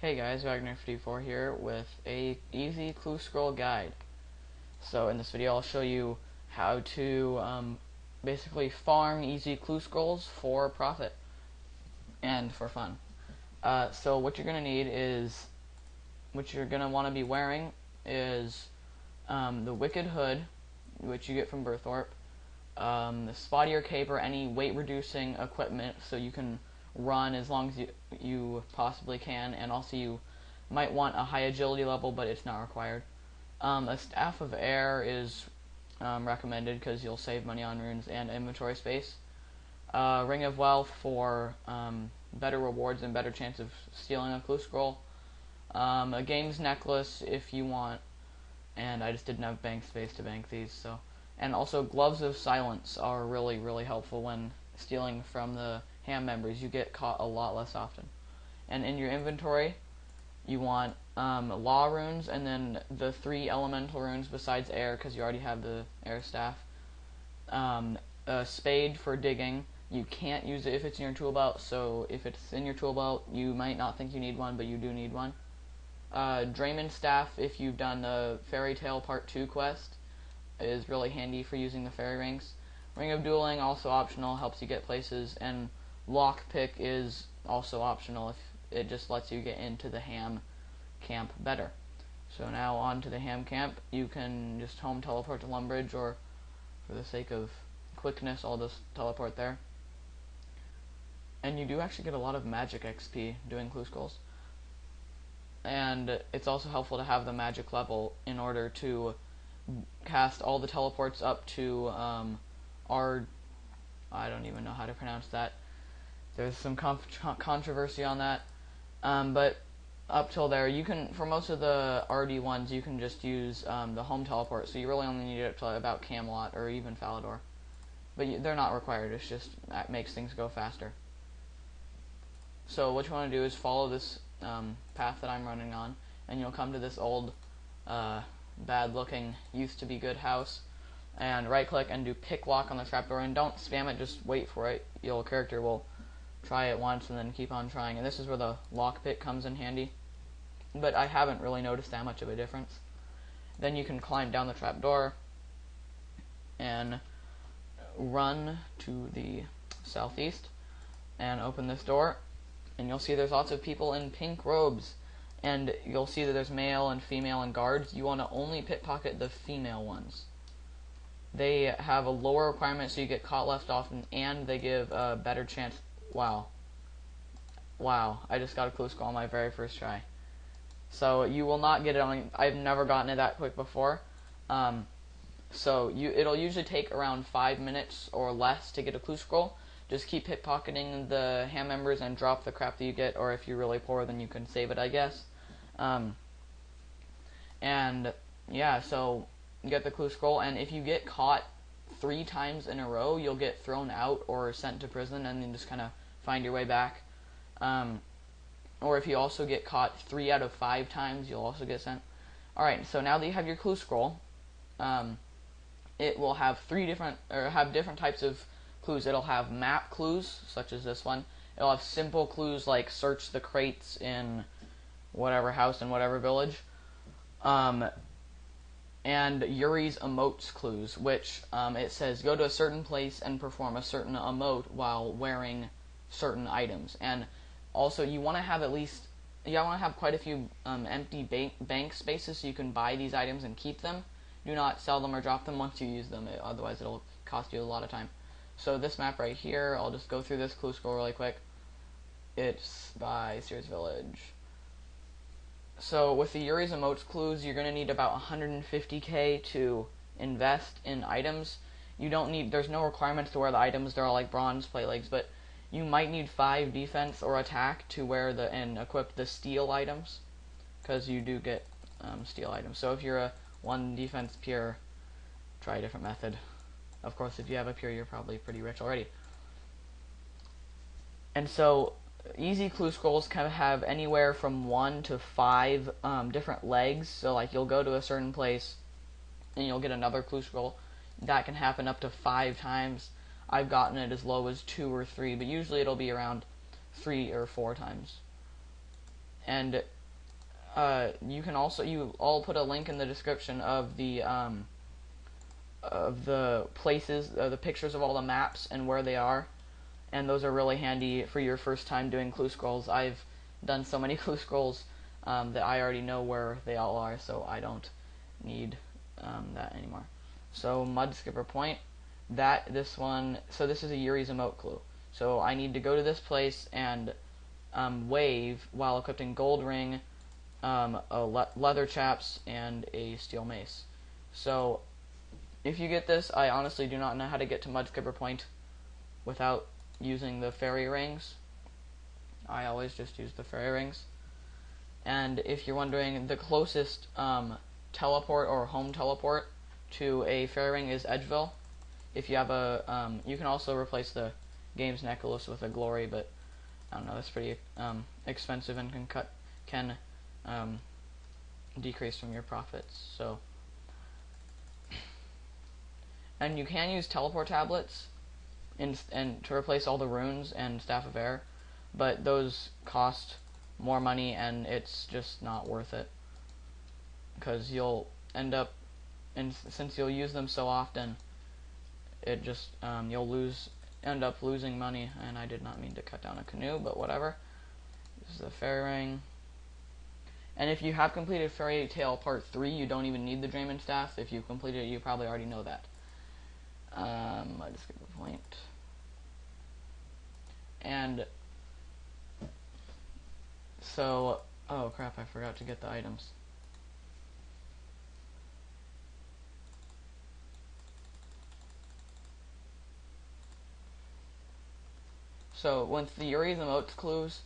Hey guys, Wagner54 here with a easy clue scroll guide. So in this video I'll show you how to basically farm easy clue scrolls for profit and for fun. So what you're going to need is, what you're going to want to be wearing is the Wicked Hood, which you get from Birthorpe, the Spottier Cape or any weight reducing equipment so you can run as long as you possibly can, and also you might want a high agility level, but it's not required. A Staff of Air is recommended because you'll save money on runes and inventory space. Ring of Wealth for better rewards and better chance of stealing a clue scroll. A Games Necklace if you want, and I just didn't have bank space to bank these, so. And also Gloves of Silence are really helpful when stealing from the ham members. You get caught a lot less often. And in your inventory you want law runes, and then the 3 elemental runes besides air because you already have the air staff. A spade for digging. You can't use it if it's in your tool belt, so if it's in your tool belt you might not think you need one, but you do need one. Drayman staff if you've done the Fairy Tale Part 2 quest is really handy for using the fairy rings. Ring of Dueling also optional, helps you get places, and Lockpick is also optional if it just lets you get into the ham camp better. So now on to the ham camp. You can just home teleport to Lumbridge, or for the sake of quickness I'll just teleport there. And you do actually get a lot of magic XP doing clue scrolls. And it's also helpful to have the magic level in order to cast all the teleports up to I don't even know how to pronounce that. There's some controversy on that, but up till there, you can, for most of the RD ones, you can just use the home teleport, so you really only need it up to about Camelot or even Falador. But they're not required, it's just, that makes things go faster. So what you want to do is follow this path that I'm running on, and you'll come to this old, bad-looking, used-to-be-good house, and right-click and do pick lock on the trapdoor, and don't spam it, just wait for it. Your character will try it once and then keep on trying, and this is where the lockpick comes in handy, but I haven't really noticed that much of a difference. Then you can climb down the trapdoor and run to the southeast and open this door, and you'll see there's lots of people in pink robes, and you'll see that there's male and female and guards. You want to only pickpocket the female ones. They have a lower requirement, so you get caught less often, and they give a better chance. Wow, I just got a clue scroll on my very first try. So you will not get it on, I've never gotten it that quick before. So it'll usually take around 5 minutes or less to get a clue scroll. Just keep pickpocketing the ham members and drop the crap that you get, or if you're really poor then you can save it, I guess. And yeah, so you get the clue scroll, and if you get caught 3 times in a row, you'll get thrown out or sent to prison, and then just kind of find your way back. Or if you also get caught 3 out of 5 times, you'll also get sent. Alright, so now that you have your clue scroll, it will have different types of clues. It'll have map clues, such as this one. It'll have simple clues like search the crates in whatever house in whatever village. And Yuri's emotes clues, which it says go to a certain place and perform a certain emote while wearing certain items. And also you want to have quite a few empty bank spaces so you can buy these items and keep them. Do not sell them or drop them once you use them, otherwise it'll cost you a lot of time. So this map right here, I'll just go through this clue scroll really quick. It's by Sears Village. So with the Yuri's emotes clues, you're going to need about 150k to invest in items. There's no requirements to wear the items, they're all like bronze plate legs, but you might need 5 defense or attack to wear and equip the steel items, because you do get steel items. So if you're a 1 defense pure, try a different method. Of course, if you have a pure, you're probably pretty rich already. And so easy clue scrolls kind of have anywhere from 1 to 5 different legs. So like you'll go to a certain place and you'll get another clue scroll. That can happen up to 5 times. I've gotten it as low as 2 or 3, but usually it'll be around 3 or 4 times. And I'll put a link in the description of the places, the pictures of all the maps and where they are, and those are really handy for your first time doing clue scrolls. I've done so many clue scrolls that I already know where they all are, so I don't need that anymore. So Mud Skipper Point, this is a Yuri's emote clue. So I need to go to this place and wave while equipping Gold Ring, leather chaps, and a steel mace. So if you get this, I honestly do not know how to get to Mud Skipper Point without using the fairy rings. I always just use the fairy rings. And if you're wondering, the closest teleport or home teleport to a fairy ring is Edgeville. If you have you can also replace the game's necklace with a glory, but I don't know, that's pretty expensive and can decrease from your profits. So, and you can use teleport tablets and to replace all the runes and Staff of Air, but those cost more money and it's just not worth it, because you'll end up, and since you'll use them so often, it just end up losing money. And I did not mean to cut down a canoe, but whatever. This is the fairy ring. And if you have completed Fairy Tale Part 3, you don't even need the Draymond Staff. If you completed it, you probably already know that. I just skip a point. And so, oh crap, I forgot to get the items. So, with the Yuri's emotes clues,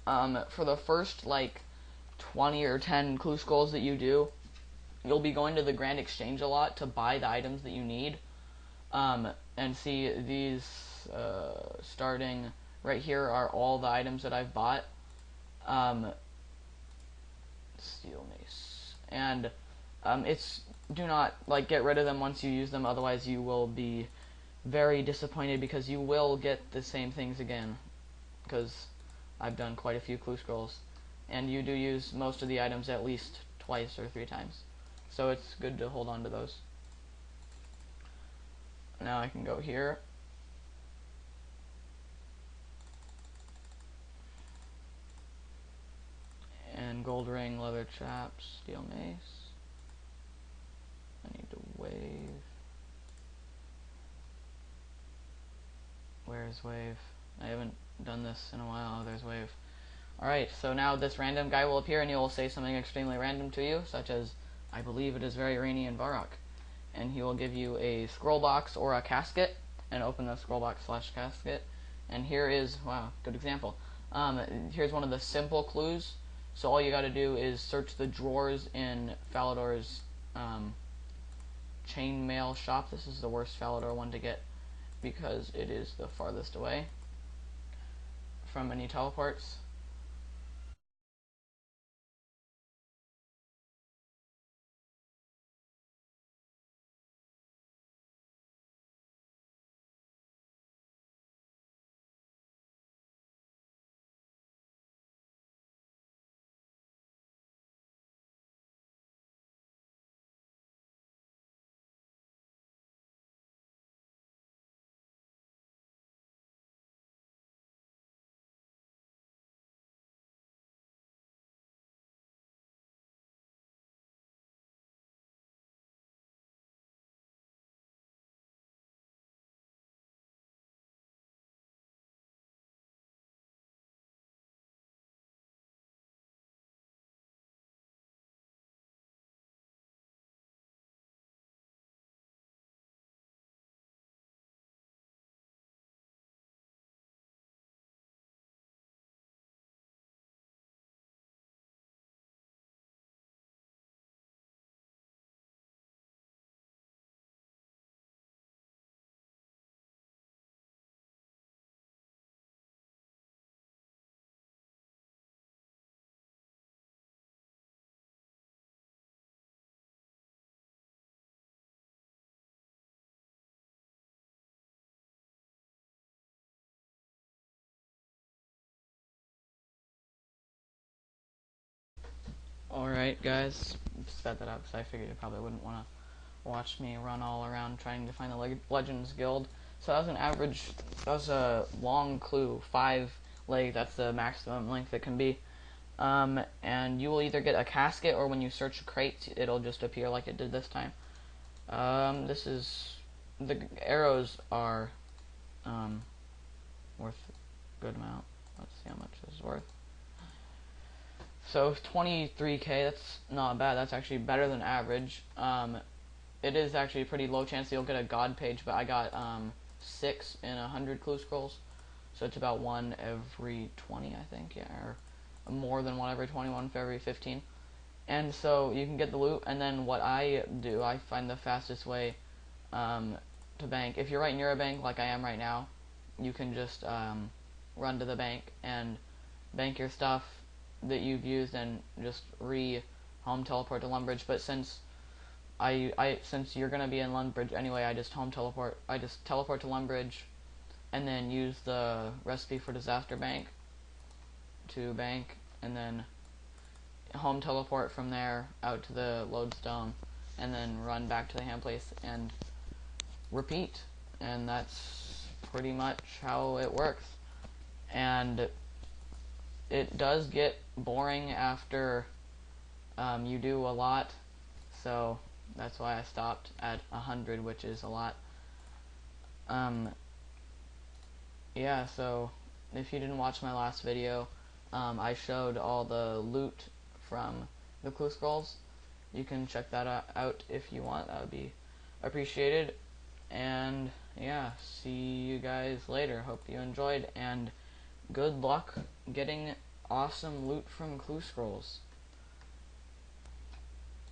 for the first, 20 or 10 clue scrolls that you do, you'll be going to the Grand Exchange a lot to buy the items that you need. And see, these, starting right here are all the items that I've bought. Steel mace. And, do not, get rid of them once you use them, otherwise you will be very disappointed, because you will get the same things again, because I've done quite a few clue scrolls, and you do use most of the items at least twice or 3 times, so it's good to hold on to those. Now I can go here, and gold ring, leather chaps, steel mace. I need to wave. Where's wave? I haven't done this in a while. Oh, there's wave. Alright, so now this random guy will appear and he will say something extremely random to you, such as, I believe it is very rainy in Varrock. And he will give you a scroll box or a casket, and open the scroll box / casket. And here is, wow, good example. Here's one of the simple clues. So all you gotta do is search the drawers in Falador's chainmail shop. This is the worst Falador one to get, because it is the farthest away from any teleports. Alright guys, sped that up because I figured you probably wouldn't want to watch me run all around trying to find the Legends Guild. So that was an average, that was a long clue, 5 legs, that's the maximum length it can be. And you will either get a casket, or when you search a crate, it'll just appear like it did this time. This is, the arrows are worth a good amount. Let's see how much this is worth. So 23k, that's not bad. That's actually better than average. It is actually a pretty low chance that you'll get a god page, but I got 6 in 100 clue scrolls, so it's about 1 every 20, I think, yeah, or more than 1 every 21 for every 15. And so you can get the loot, and then what I do, I find the fastest way to bank. If you're right near a bank, like I am right now, you can just run to the bank and bank your stuff that you've used and just home teleport to Lumbridge. But since since you're gonna be in Lumbridge anyway, I just teleport to Lumbridge and then use the recipe for disaster bank to bank, and then home teleport from there out to the lodestone, and then run back to the hand place and repeat. And that's pretty much how it works. And it does get boring after you do a lot, so that's why I stopped at 100, which is a lot. Yeah, so if you didn't watch my last video, I showed all the loot from the clue scrolls. You can check that out if you want. That would be appreciated. And yeah, see you guys later. Hope you enjoyed, and good luck getting awesome loot from clue scrolls.